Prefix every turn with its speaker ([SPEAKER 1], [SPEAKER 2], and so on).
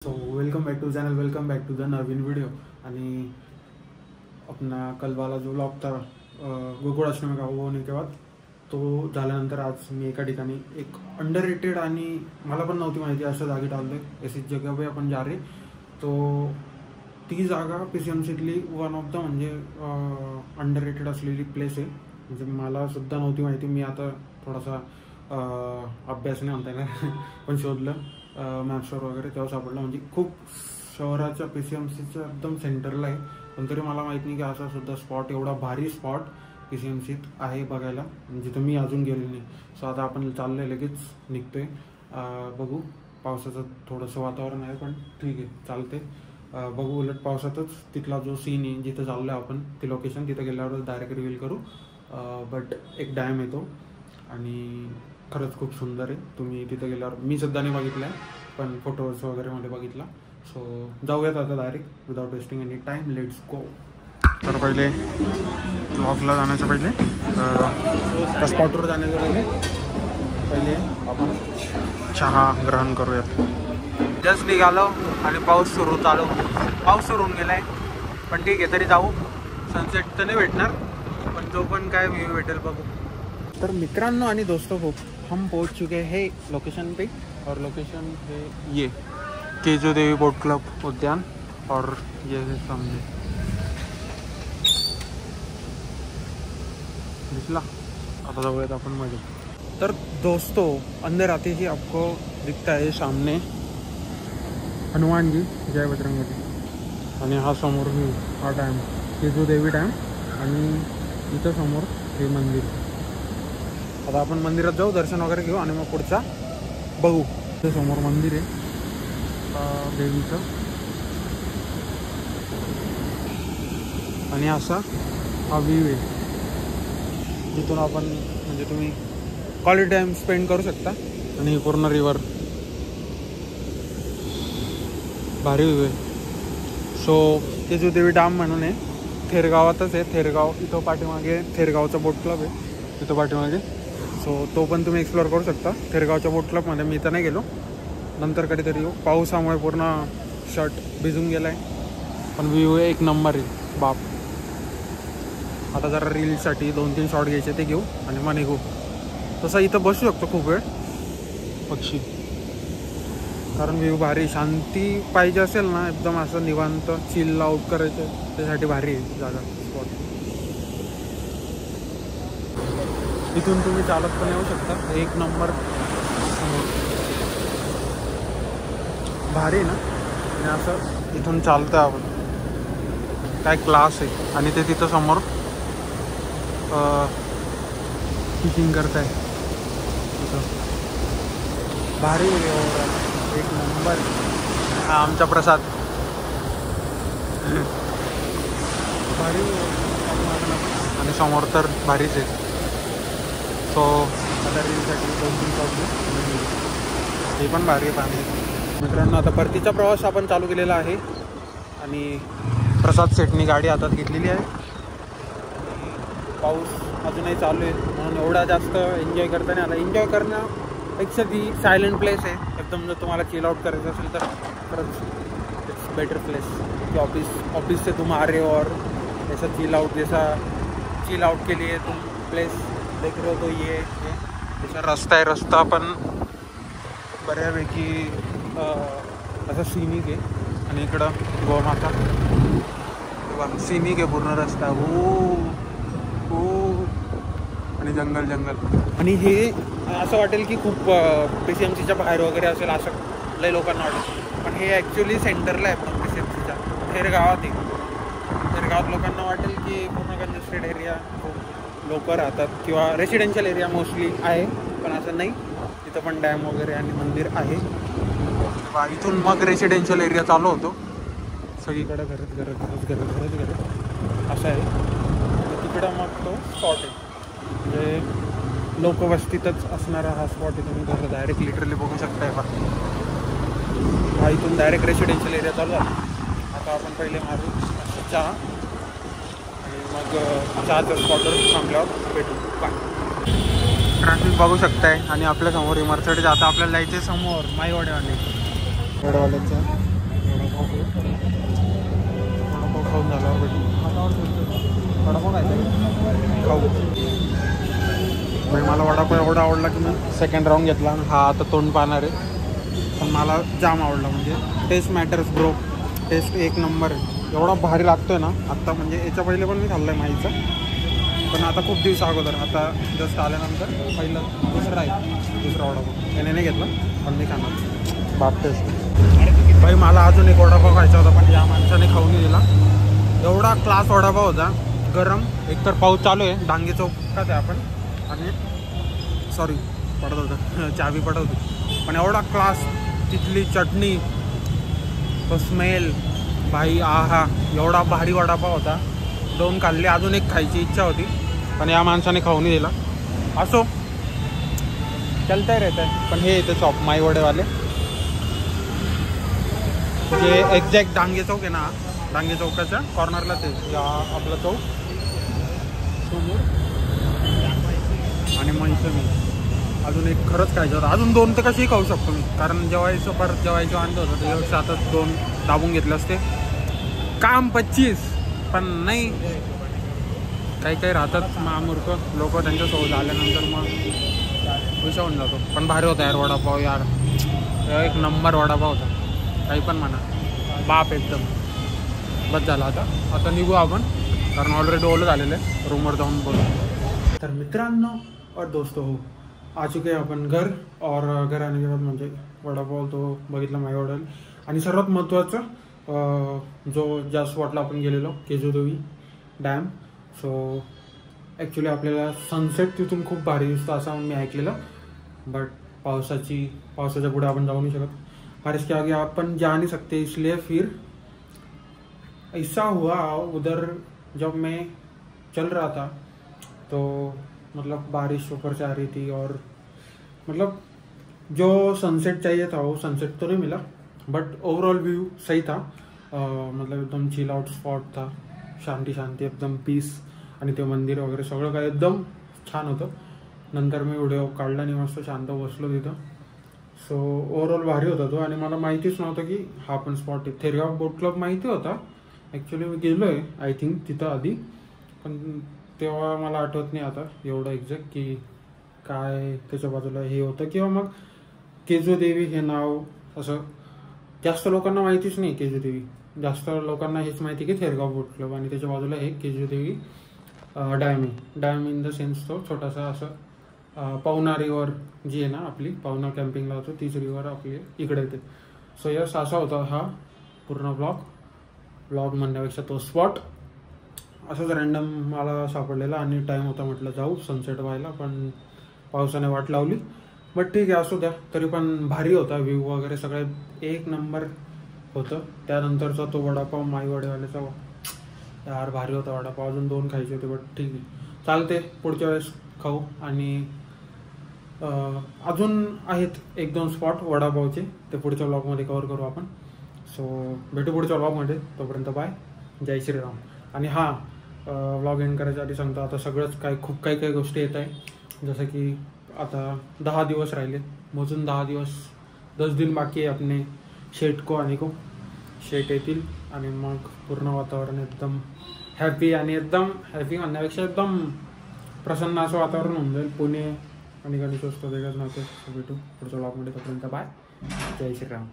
[SPEAKER 1] So welcome back to channel, welcome back to the नवीन video. आणि अपना कल वाला जो व्लॉग था गोकुळाष्टमी का वो होने के बाद तो झाल्यानंतर आज मी एका ठिकाणी एक अंडररेटेड आणि मला पण नव्हती माहिती अशा जागी चाललोय। ऐसी जगह पे आपण जा रहे तो ती जागा PCMCतली वन ऑफ द म्हणजे अंडररेटेड असलेली प्लेस आहे। म्हणजे मला सुद्धा नव्हती माहिती। मी आता थोडासा अभ्यास नाही म्हणता येणार पण शोधलं मॅप्सवर वगैरे, तेव्हा सापडलं। म्हणजे खूप शहराच्या PCMCच्या एकदम सेंटरला आहे, पण तरी मला माहीत नाही की असा सुद्धा स्पॉट, एवढा भारी स्पॉट PCMCत आहे बघायला, जिथं मी अजून गेलो नाही। सो आता आपण चाललोय, लगेच निघतोय। बघू, पावसाचं थोडंसं वातावरण आहे पण ठीक आहे, चालते। बघू, उलट पावसातच तिथला जो सीन आहे जिथं चाललोय आपण, ती लोकेशन तिथं गेल्यावर डायरेक्ट रिव्हील करू। बट एक डॅम येतो आणि खरंच खूप सुंदर आहे। तुम्ही तिथे गेल्यावर, मी सुद्धा नाही बघितलं आहे पण फोटोज वगैरे मध्ये बघितला। सो जाऊयात आता direct, without wasting any time, let's go. तर पहिले व्लॉगला जाण्याच्या पहिले त्या स्पॉटवर जाण्याच्या पहिले आपण चहा ग्रहण करूयात। जस्ट निघालो आणि पाऊस सुरू होऊन गेलाय, पण ठीक आहे, तरी जाऊ। सनसेट तर नाही भेटणार पण जो पण काय व्ह्यू भेटेल बघू। तर मित्रांनो आणि दोस्तों को हम पहुंच चुके हैं लोकेशन पे, और लोकेशन है ये केजो देवी बोट क्लब उद्यान, और ये है सामने दिखला। आता जाऊयात आपण मध्ये। तर दोस्तों, अंदर आते ही आपको दिखता है सामने हनुमान जी, जय बजरंगबली, आणि हा समोर हा डॅम केजो देवी डॅम, आणि इथं समोर हे मंदिर। आता आपण मंदिरात जाऊ, दर्शन वगैरे घेऊ आणि मग पुढचा बघू। ते समोर मंदिर आहे देवीचं, आणि असा हा व्ह्यू आहे जिथून आपण म्हणजे तुम्ही क्वालिटी टाइम स्पेंड करू शकता। आणि पूर्ण रिव्हर, भारी व्ह्यू आहे। सो केजो देवी डॅम म्हणून आहे, थेरगावातच आहे। थेरगाव इथं पाठीमागे थेरगावचा बोट क्लब आहे तिथं पाठीमागे। सो तो पण तुम्ही एक्सप्लोअर करू शकता थेरगावच्या बोट क्लबमध्ये। मी तर नाही गेलो, नंतर कधीतरी येऊ। पावसामुळे पूर्ण शर्ट भिजून गेलाय, पण व्ह्यू एक नंबर आहे बाप। आता जरा रीलसाठी 2-3 शॉट घ्यायचे, ते घेऊ आणि मग निघू। तसं इथं बसू शकतो खूप वेळ पक्षी, कारण व्ह्यू भारी। शांती पाहिजे असेल ना, एकदम असं निवांत चिल आउट करायचं, त्यासाठी भारी आहे जागा, स्पॉट। इथून तुम्ही चालत पण येऊ शकता, एक नंबर भारी ना। आणि असं इथून चालतं आपण, काय क्लास आहे। आणि ते तिथं समोर फिशिंग करताय तिथं, भारी एक नंबर। हा आमचा प्रसाद भारी, आणि समोर तर भारीच आहे। सो आता रीलसाठी 2-3 शॉट हे पण भारी आहे पाणी। मित्रांनो, आता परतीचा प्रवास आपण चालू केलेला आहे आणि प्रसाद सेटनी गाडी हातात घेतलेली आहे। पाऊस अजूनही चालू आहे म्हणून एवढा जास्त एन्जॉय करता नाही आला। एन्जॉय करण्यापेक्षा ती सायलेंट प्लेस आहे एकदम। जर तुम्हाला चिल आउट करायचं असेल तर खरंच इट्स बेटर प्लेस कि ऑफिस से तुम आ रहे हो और ऐसा चिल आउट के लिए तुम प्लेस देख रहे हो, तो ये जैसा रस्ता आहे, रस्ता पण बऱ्यापैकी असं सीनिक आहे। आणि इकडं गोमाता, सीनिक आहे पूर्ण रस्ता, हो, आणि जंगल। आणि हे असं वाटेल की खूप PCMCच्या बाहेर वगैरे असेल असं लय लोकांना वाटेल, पण हे ॲक्च्युली सेंटरला आहे पण PCMCच्या थेरगावात आहे। थेरगावात लोकांना वाटेल की पूर्ण कंजेस्टेड एरिया, खूप लोक राहतात किंवा रेसिडेन्शियल एरिया मोस्टली आहे, पण असं नाही। तिथं पण डॅम वगैरे आणि मंदिर आहे। इथून मग रेसिडेन्शियल एरिया चालू होतो, सगळीकडे घर असं आहे। तिकडं मग तो स्पॉट आहे, म्हणजे लोकवस्तीतच असणारा हा स्पॉट आहे। तुम्ही घर डायरेक्ट लिटरली बघू शकताय बा। हा इथून डायरेक्ट रेसिडेन्शियल एरिया चालू आहे। आता आपण पहिले मारू चहा आणि मग चहाच्या स्पॉटवर थांबल्यावर भेटू, बाय। ट्रॅफिक बघू शकताय आणि आपल्यासमोर मर्सिडीज। आता आपल्याला जायचे समोर माईवाड्यावाले, ओके, वडापाव खाऊन झाल्यावर भेटू. वडापाव खायचा खाऊ. मला वडापाव एवढा आवडला की मी सेकंड राऊंड घेतला. हा आता तोंड पाहणार आहे, पण मला जाम आवडला. म्हणजे टेस्ट मॅटर्स ब्रो. टेस्ट एक नंबर आहे. एवढा भारी लागतोय ना आत्ता. म्हणजे याच्या पहिले पण मी खाल्लं आहे माहीचं, पण आता खूप दिवस अगोदर. आता जस्ट आल्यानंतर पहिलं दुसरा वडापाव त्याने नाही घेतला, पण मी खाणार. बाप टेस्ट भाई. मला अजून एक वडापाव खायचा होता, पण या माणसाने खाऊन दिला. एवढा क्लास वडापाव होता, गरम. एकतर पाऊस चालू आहे, डांगे चौकात आहे आपण. आणि सॉरी पडत होतं, चावी पडत होती. पण एवढा क्लास, तिथली चटणी, तो स्मेल भाई, आहा. एवढा भारी वडापाव होता. 2 खाल्ले, अजून एक खायची इच्छा होती, पण या माणसाने खाऊन दिला. असो, चलता रहता है. पण हे येते शॉप माई वडेवाले, जे एक्झॅक्ट डांगे चौक आहे ना, डांगे चौकाच्या कॉर्नरला ते आपला चौक समोर. आणि मग इथं मी अजून एक खरंच खायचं होतं. अजून 2 तर कशीही खाऊ शकतो मी, कारण जेवायचं परत जेवायचं आणलं होतं त्याच्यापेक्षा आता 2 दाबून घेतले असते. काम 25, पण नाही, काही राहतात महामूर्ख लोक, त्यांच्यासोबत आल्यानंतर मग विषय होऊन जातो. पण भारी होता यार वडापाव यार. एक नंबर वडापाव होता, काही पण म्हणा. बाप एकदम. बस झाला आता निघू आपण, कारण ऑलरेडी ओलं झालेलं आहे. रूमवर जाऊन बोलू. तर मित्रांनो और दोस्तों, हो आ चुके हैं अपन घर. और घर आने के बाद म्हणजे वडापाव तो बघितला माई वडाल. आणि सर्वात महत्त्वाचं जो ज्या स्पॉटला आपण गेलेलो, केजूदेवी डॅम. सो ॲक्च्युली आपल्याला सनसेट तिथून खूप भारी दिसतो असं मी ऐकलेलं. बट पावसाच्या पुढे आपण जाऊ नाही शकत. बारिश के आगे अपन जा नहीं सकते, इसलिए फिर ऐसा हुआ उधर जब मैं चल रहा था तो मतलब बारिश ऊपर से आ रही थी. और मतलब जो सनसेट चाहिए था वो सनसेट तो नहीं मिला, बट ओवरऑल व्यू सही था. मतलब एकदम चिल आउट स्पॉट था, शांती एकदम पीस. आणि ते मंदिर वगैरे सगळं काय एकदम छान होतं. नंतर मी व्हिडिओ काढला आणि मस्त शांत बसलो तिथं. सो ओव्हरऑल भारी होता तो. आणि मला माहितीच नव्हतं की हा पण स्पॉट आहे. थेरगाव बोट क्लब माहिती होता ॲक्च्युली, मी गेलो आहे आय थिंक तिथं आधी, पण तेव्हा मला आठवत नाही आता एवढं एक्झॅक्ट की काय त्याच्या बाजूला हे होतं. किंवा मग केजूदेवी हे नाव असं जास्त लोकांना माहितीच नाही. केजूदेवी जास्त लोकांना हेच माहिती की थेरगाव बोट क्लब, आणि त्याच्या बाजूला हे केजूदेवी डॅम आहे. डॅम इन द सेन्स तो छोटासा असं पवना रिव्हर जी आहे ना आपली, पवना कॅम्पिंगला होतो तीच रिव्हर आपली इकडे येते. सो यस, असा होता हा पूर्ण ब्लॉग म्हणण्यापेक्षा तो स्पॉट असंच रँडम मला सापडलेला. आणि टाईम होता, म्हटलं जाऊ सनसेट व्हायला, पण पावसाने वाट लावली. बट ठीक आहे, असू द्या. तरी पण भारी होता व्ह्यू वगैरे सगळं एक नंबर होतं. त्यानंतरचा तो वडापाव माई वडेवाल्याचा यार भारी होता वडापाव. अजून 2 खायचे होते, बट ठीक आहे चालते, पुढच्या वेळेस खाऊ. आणि अजून आहेत 1-2 स्पॉट वडापावचे, ते पुढच्या व्लॉगमध्ये कव्हर करू आपण. सो भेटू पुढच्या व्लॉगमध्ये. तोपर्यंत बाय, जय श्रीराम. आणि हां, व्लॉग एंड करायच्या आधी सांगतो, आता सगळंच खूप काही गोष्टी येत आहे. जसं की आता 10 दिवस राहिले, मोजून 10 दिवस, 10 दिन बाकी आहे अपने शेट को आने को. शेट येतील आणि मग पूर्ण वातावरण एकदम हॅपी, आणि एकदम हॅपी म्हणण्यापेक्षा एकदम प्रसन्न असं वातावरण होऊन जाईल. पुणे आणि गणेशोत्सव वेगळंच नव्हतं. भेटू पुढच्या व्लॉगमध्ये. तोपर्यंत बाय, जय श्रीराम.